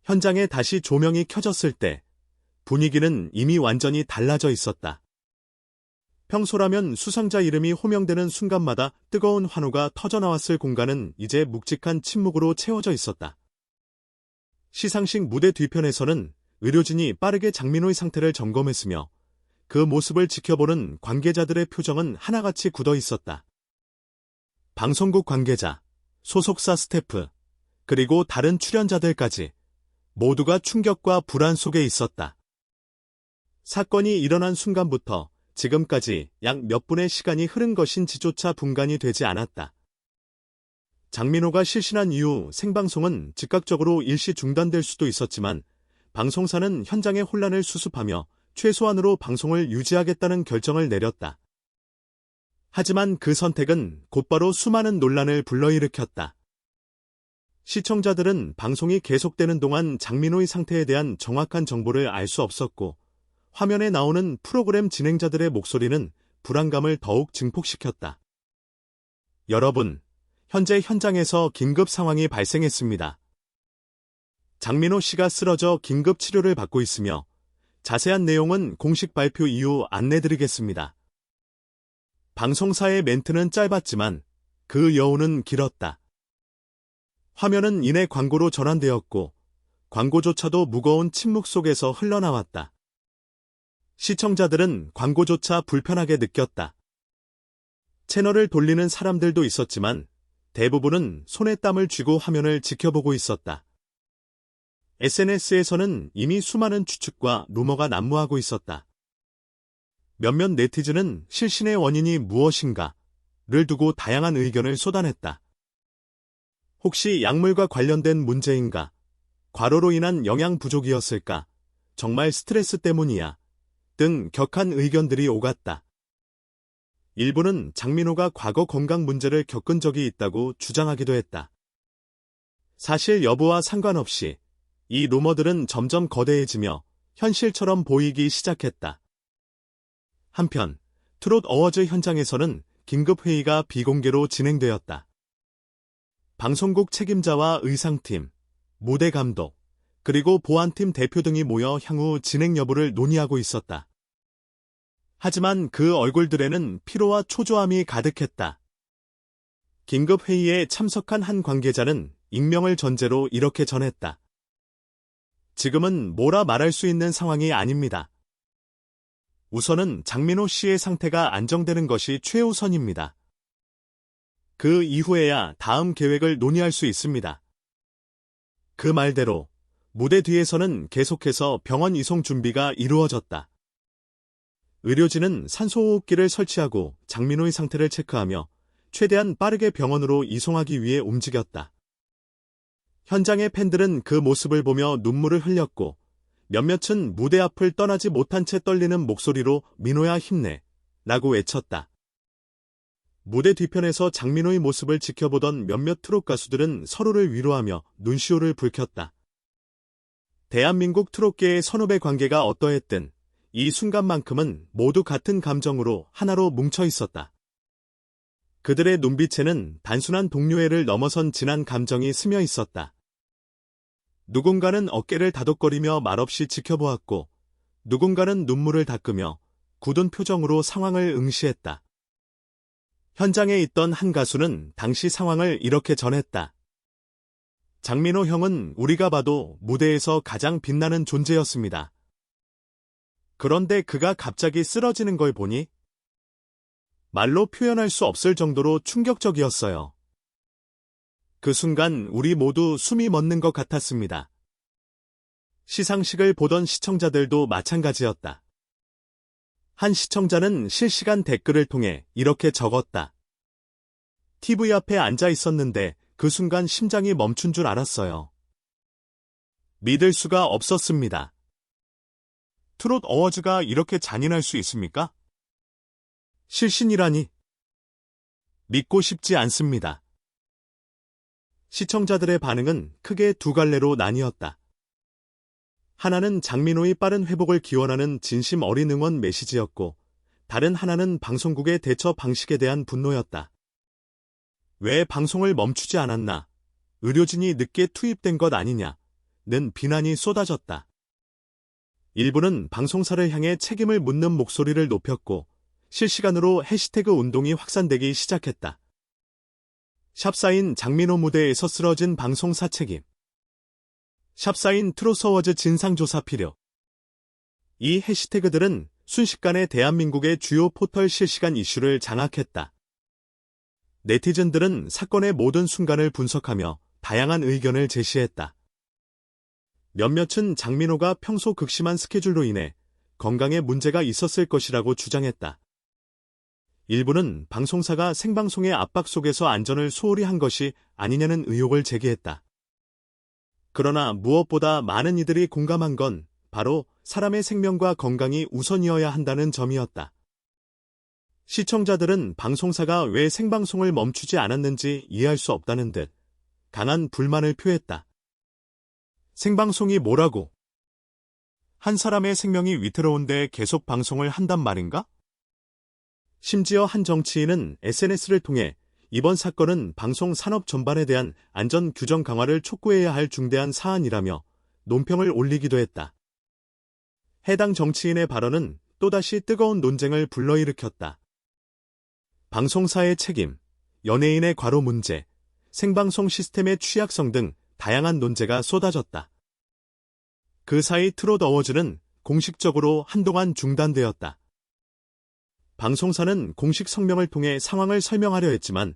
현장에 다시 조명이 켜졌을 때 분위기는 이미 완전히 달라져 있었다. 평소라면 수상자 이름이 호명되는 순간마다 뜨거운 환호가 터져나왔을 공간은 이제 묵직한 침묵으로 채워져 있었다. 시상식 무대 뒤편에서는 의료진이 빠르게 장민호의 상태를 점검했으며 그 모습을 지켜보는 관계자들의 표정은 하나같이 굳어 있었다. 방송국 관계자, 소속사 스태프, 그리고 다른 출연자들까지 모두가 충격과 불안 속에 있었다. 사건이 일어난 순간부터 지금까지 약 몇 분의 시간이 흐른 것인지조차 분간이 되지 않았다. 장민호가 실신한 이후 생방송은 즉각적으로 일시 중단될 수도 있었지만 방송사는 현장의 혼란을 수습하며 최소한으로 방송을 유지하겠다는 결정을 내렸다. 하지만 그 선택은 곧바로 수많은 논란을 불러일으켰다. 시청자들은 방송이 계속되는 동안 장민호의 상태에 대한 정확한 정보를 알 수 없었고 화면에 나오는 프로그램 진행자들의 목소리는 불안감을 더욱 증폭시켰다. 여러분, 현재 현장에서 긴급 상황이 발생했습니다. 장민호 씨가 쓰러져 긴급 치료를 받고 있으며 자세한 내용은 공식 발표 이후 안내드리겠습니다. 방송사의 멘트는 짧았지만 그 여운은 길었다. 화면은 이내 광고로 전환되었고 광고조차도 무거운 침묵 속에서 흘러나왔다. 시청자들은 광고조차 불편하게 느꼈다. 채널을 돌리는 사람들도 있었지만 대부분은 손에 땀을 쥐고 화면을 지켜보고 있었다. SNS에서는 이미 수많은 추측과 루머가 난무하고 있었다. 몇몇 네티즌은 실신의 원인이 무엇인가를 두고 다양한 의견을 쏟아냈다. 혹시 약물과 관련된 문제인가? 과로로 인한 영양 부족이었을까? 정말 스트레스 때문이야? 등 격한 의견들이 오갔다. 일부는 장민호가 과거 건강 문제를 겪은 적이 있다고 주장하기도 했다. 사실 여부와 상관없이 이 루머들은 점점 거대해지며 현실처럼 보이기 시작했다. 한편 트롯 어워즈 현장에서는 긴급회의가 비공개로 진행되었다. 방송국 책임자와 의상팀, 무대 감독, 그리고 보안팀 대표 등이 모여 향후 진행 여부를 논의하고 있었다. 하지만 그 얼굴들에는 피로와 초조함이 가득했다. 긴급회의에 참석한 한 관계자는 익명을 전제로 이렇게 전했다. 지금은 뭐라 말할 수 있는 상황이 아닙니다. 우선은 장민호 씨의 상태가 안정되는 것이 최우선입니다. 그 이후에야 다음 계획을 논의할 수 있습니다. 그 말대로 무대 뒤에서는 계속해서 병원 이송 준비가 이루어졌다. 의료진은 산소호흡기를 설치하고 장민호의 상태를 체크하며 최대한 빠르게 병원으로 이송하기 위해 움직였다. 현장의 팬들은 그 모습을 보며 눈물을 흘렸고 몇몇은 무대 앞을 떠나지 못한 채 떨리는 목소리로 민호야 힘내 라고 외쳤다. 무대 뒤편에서 장민호의 모습을 지켜보던 몇몇 트롯 가수들은 서로를 위로하며 눈시울을 붉혔다. 대한민국 트롯계의 선후배 관계가 어떠했든 이 순간만큼은 모두 같은 감정으로 하나로 뭉쳐 있었다. 그들의 눈빛에는 단순한 동료애를 넘어선 진한 감정이 스며 있었다. 누군가는 어깨를 다독거리며 말없이 지켜보았고 누군가는 눈물을 닦으며 굳은 표정으로 상황을 응시했다. 현장에 있던 한 가수는 당시 상황을 이렇게 전했다. 장민호 형은 우리가 봐도 무대에서 가장 빛나는 존재였습니다. 그런데 그가 갑자기 쓰러지는 걸 보니 말로 표현할 수 없을 정도로 충격적이었어요. 그 순간 우리 모두 숨이 멎는 것 같았습니다. 시상식을 보던 시청자들도 마찬가지였다. 한 시청자는 실시간 댓글을 통해 이렇게 적었다. TV 앞에 앉아 있었는데 그 순간 심장이 멈춘 줄 알았어요. 믿을 수가 없었습니다. 트롯 어워즈가 이렇게 잔인할 수 있습니까? 실신이라니. 믿고 싶지 않습니다. 시청자들의 반응은 크게 두 갈래로 나뉘었다. 하나는 장민호의 빠른 회복을 기원하는 진심 어린 응원 메시지였고 다른 하나는 방송국의 대처 방식에 대한 분노였다. 왜 방송을 멈추지 않았나? 의료진이 늦게 투입된 것 아니냐? 비난이 쏟아졌다. 일부는 방송사를 향해 책임을 묻는 목소리를 높였고 실시간으로 해시태그 운동이 확산되기 시작했다. 샵사인 장민호 무대에서 쓰러진 방송사 책임. 샵사인 트롯어워즈 진상조사 필요. 이 해시태그들은 순식간에 대한민국의 주요 포털 실시간 이슈를 장악했다. 네티즌들은 사건의 모든 순간을 분석하며 다양한 의견을 제시했다. 몇몇은 장민호가 평소 극심한 스케줄로 인해 건강에 문제가 있었을 것이라고 주장했다. 일부는 방송사가 생방송의 압박 속에서 안전을 소홀히 한 것이 아니냐는 의혹을 제기했다. 그러나 무엇보다 많은 이들이 공감한 건 바로 사람의 생명과 건강이 우선이어야 한다는 점이었다. 시청자들은 방송사가 왜 생방송을 멈추지 않았는지 이해할 수 없다는 듯 강한 불만을 표했다. 생방송이 뭐라고? 한 사람의 생명이 위태로운데 계속 방송을 한단 말인가? 심지어 한 정치인은 SNS를 통해 이번 사건은 방송 산업 전반에 대한 안전 규정 강화를 촉구해야 할 중대한 사안이라며 논평을 올리기도 했다. 해당 정치인의 발언은 또다시 뜨거운 논쟁을 불러일으켰다. 방송사의 책임, 연예인의 과로 문제, 생방송 시스템의 취약성 등 다양한 논제가 쏟아졌다. 그 사이 트롯 어워즈는 공식적으로 한동안 중단되었다. 방송사는 공식 성명을 통해 상황을 설명하려 했지만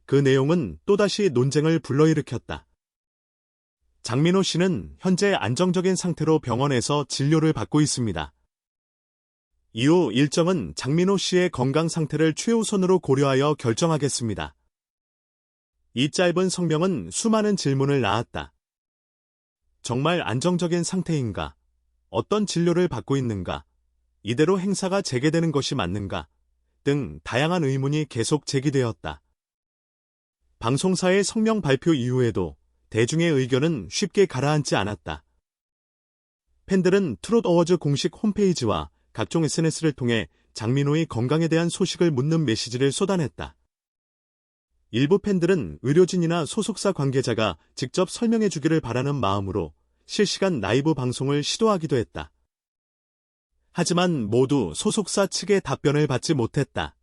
그 내용은 또다시 논쟁을 불러일으켰다. 장민호 씨는 현재 안정적인 상태로 병원에서 진료를 받고 있습니다. 이후 일정은 장민호 씨의 건강 상태를 최우선으로 고려하여 결정하겠습니다. 이 짧은 성명은 수많은 질문을 낳았다. 정말 안정적인 상태인가? 어떤 진료를 받고 있는가? 이대로 행사가 재개되는 것이 맞는가? 등 다양한 의문이 계속 제기되었다. 방송사의 성명 발표 이후에도 대중의 의견은 쉽게 가라앉지 않았다. 팬들은 트롯 어워즈 공식 홈페이지와 각종 SNS를 통해 장민호의 건강에 대한 소식을 묻는 메시지를 쏟아냈다. 일부 팬들은 의료진이나 소속사 관계자가 직접 설명해 주기를 바라는 마음으로 실시간 라이브 방송을 시도하기도 했다. 하지만 모두 소속사 측의 답변을 받지 못했다.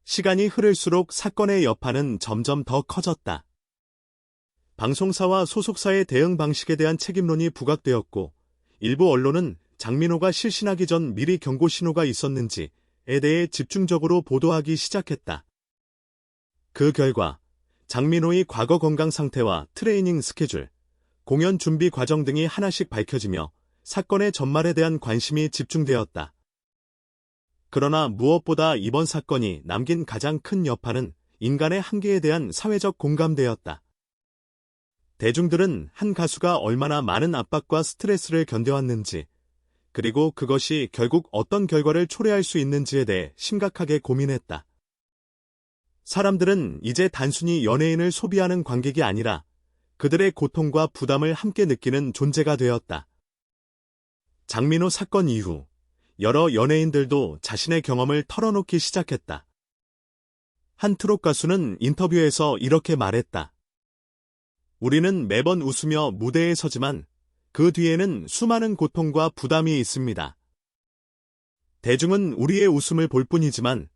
시간이 흐를수록 사건의 여파는 점점 더 커졌다. 방송사와 소속사의 대응 방식에 대한 책임론이 부각되었고 일부 언론은 장민호가 실신하기 전 미리 경고 신호가 있었는지에 대해 집중적으로 보도하기 시작했다. 그 결과 장민호의 과거 건강 상태와 트레이닝 스케줄, 공연 준비 과정 등이 하나씩 밝혀지며 사건의 전말에 대한 관심이 집중되었다. 그러나 무엇보다 이번 사건이 남긴 가장 큰 여파는 인간의 한계에 대한 사회적 공감대였다. 대중들은 한 가수가 얼마나 많은 압박과 스트레스를 견뎌왔는지, 그리고 그것이 결국 어떤 결과를 초래할 수 있는지에 대해 심각하게 고민했다. 사람들은 이제 단순히 연예인을 소비하는 관객이 아니라 그들의 고통과 부담을 함께 느끼는 존재가 되었다. 장민호 사건 이후 여러 연예인들도 자신의 경험을 털어놓기 시작했다. 한 트롯 가수는 인터뷰에서 이렇게 말했다. 우리는 매번 웃으며 무대에 서지만 그 뒤에는 수많은 고통과 부담이 있습니다. 대중은 우리의 웃음을 볼 뿐이지만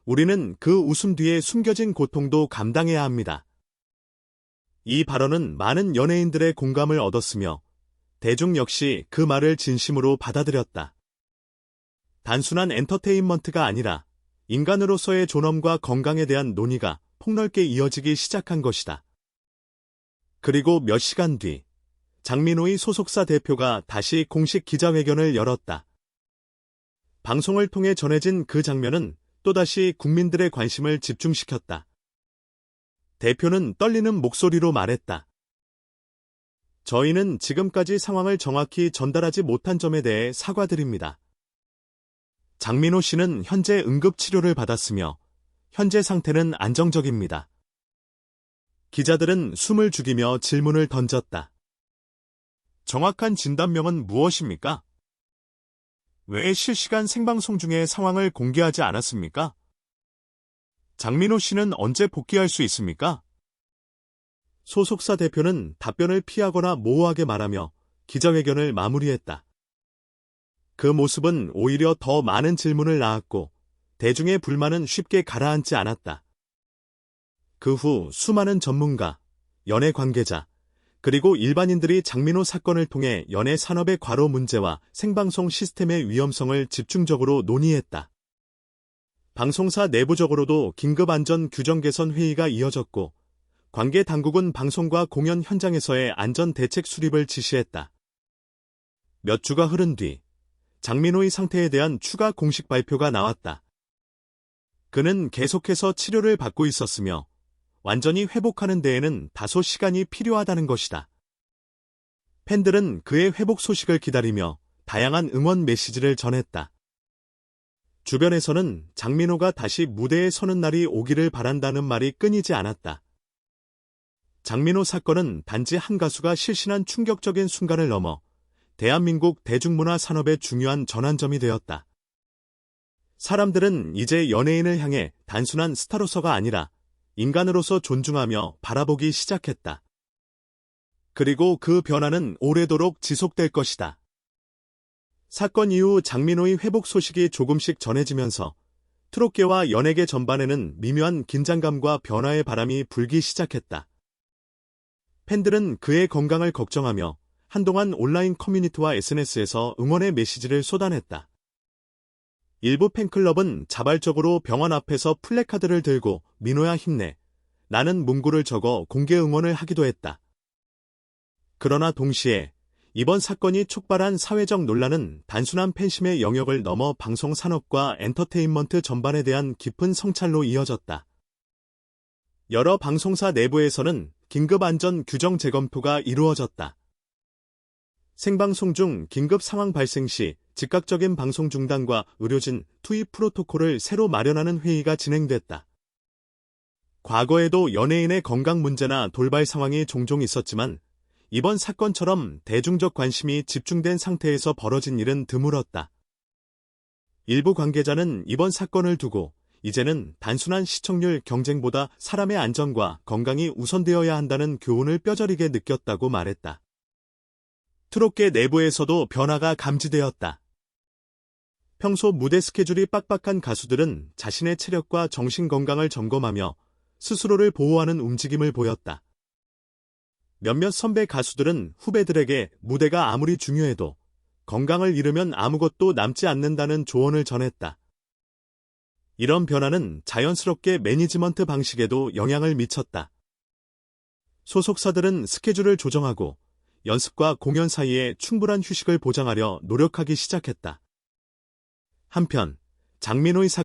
우리는 그 웃음 뒤에 숨겨진 고통도 감당해야 합니다. 이 발언은 많은 연예인들의 공감을 얻었으며 대중 역시 그 말을 진심으로 받아들였다. 단순한 엔터테인먼트가 아니라 인간으로서의 존엄과 건강에 대한 논의가 폭넓게 이어지기 시작한 것이다. 그리고 몇 시간 뒤 장민호의 소속사 대표가 다시 공식 기자회견을 열었다. 방송을 통해 전해진 그 장면은 또다시 국민들의 관심을 집중시켰다. 대표는 떨리는 목소리로 말했다. 저희는 지금까지 상황을 정확히 전달하지 못한 점에 대해 사과드립니다. 장민호 씨는 현재 응급치료를 받았으며 현재 상태는 안정적입니다. 기자들은 숨을 죽이며 질문을 던졌다. 정확한 진단명은 무엇입니까? 왜 실시간 생방송 중에 상황을 공개하지 않았습니까? 장민호 씨는 언제 복귀할 수 있습니까? 소속사 대표는 답변을 피하거나 모호하게 말하며 기자회견을 마무리했다. 그 모습은 오히려 더 많은 질문을 낳았고 대중의 불만은 쉽게 가라앉지 않았다. 그 후 수많은 전문가, 연예 관계자, 그리고 일반인들이 장민호 사건을 통해 연예 산업의 과로 문제와 생방송 시스템의 위험성을 집중적으로 논의했다. 방송사 내부적으로도 긴급안전 규정 개선 회의가 이어졌고 관계 당국은 방송과 공연 현장에서의 안전 대책 수립을 지시했다. 몇 주가 흐른 뒤 장민호의 상태에 대한 추가 공식 발표가 나왔다. 그는 계속해서 치료를 받고 있었으며 완전히 회복하는 데에는 다소 시간이 필요하다는 것이다. 팬들은 그의 회복 소식을 기다리며 다양한 응원 메시지를 전했다. 주변에서는 장민호가 다시 무대에 서는 날이 오기를 바란다는 말이 끊이지 않았다. 장민호 사건은 단지 한 가수가 실신한 충격적인 순간을 넘어 대한민국 대중문화 산업의 중요한 전환점이 되었다. 사람들은 이제 연예인을 향해 단순한 스타로서가 아니라 인간으로서 존중하며 바라보기 시작했다. 그리고 그 변화는 오래도록 지속될 것이다. 사건 이후 장민호의 회복 소식이 조금씩 전해지면서 트롯계와 연예계 전반에는 미묘한 긴장감과 변화의 바람이 불기 시작했다. 팬들은 그의 건강을 걱정하며 한동안 온라인 커뮤니티와 SNS에서 응원의 메시지를 쏟아냈다. 일부 팬클럽은 자발적으로 병원 앞에서 플래카드를 들고 민호야 힘내, 나는 문구를 적어 공개 응원을 하기도 했다. 그러나 동시에 이번 사건이 촉발한 사회적 논란은 단순한 팬심의 영역을 넘어 방송 산업과 엔터테인먼트 전반에 대한 깊은 성찰로 이어졌다. 여러 방송사 내부에서는 긴급안전 규정 재검토가 이루어졌다. 생방송 중 긴급 상황 발생 시 즉각적인 방송 중단과 의료진 투입 프로토콜을 새로 마련하는 회의가 진행됐다. 과거에도 연예인의 건강 문제나 돌발 상황이 종종 있었지만 이번 사건처럼 대중적 관심이 집중된 상태에서 벌어진 일은 드물었다. 일부 관계자는 이번 사건을 두고 이제는 단순한 시청률 경쟁보다 사람의 안전과 건강이 우선되어야 한다는 교훈을 뼈저리게 느꼈다고 말했다. 트롯계 내부에서도 변화가 감지되었다. 평소 무대 스케줄이 빡빡한 가수들은 자신의 체력과 정신 건강을 점검하며 스스로를 보호하는 움직임을 보였다. 몇몇 선배 가수들은 후배들에게 무대가 아무리 중요해도 건강을 잃으면 아무것도 남지 않는다는 조언을 전했다. 이런 변화는 자연스럽게 매니지먼트 방식에도 영향을 미쳤다. 소속사들은 스케줄을 조정하고 연습과 공연 사이에 충분한 휴식을 보장하려 노력하기 시작했다. 한편 장민호의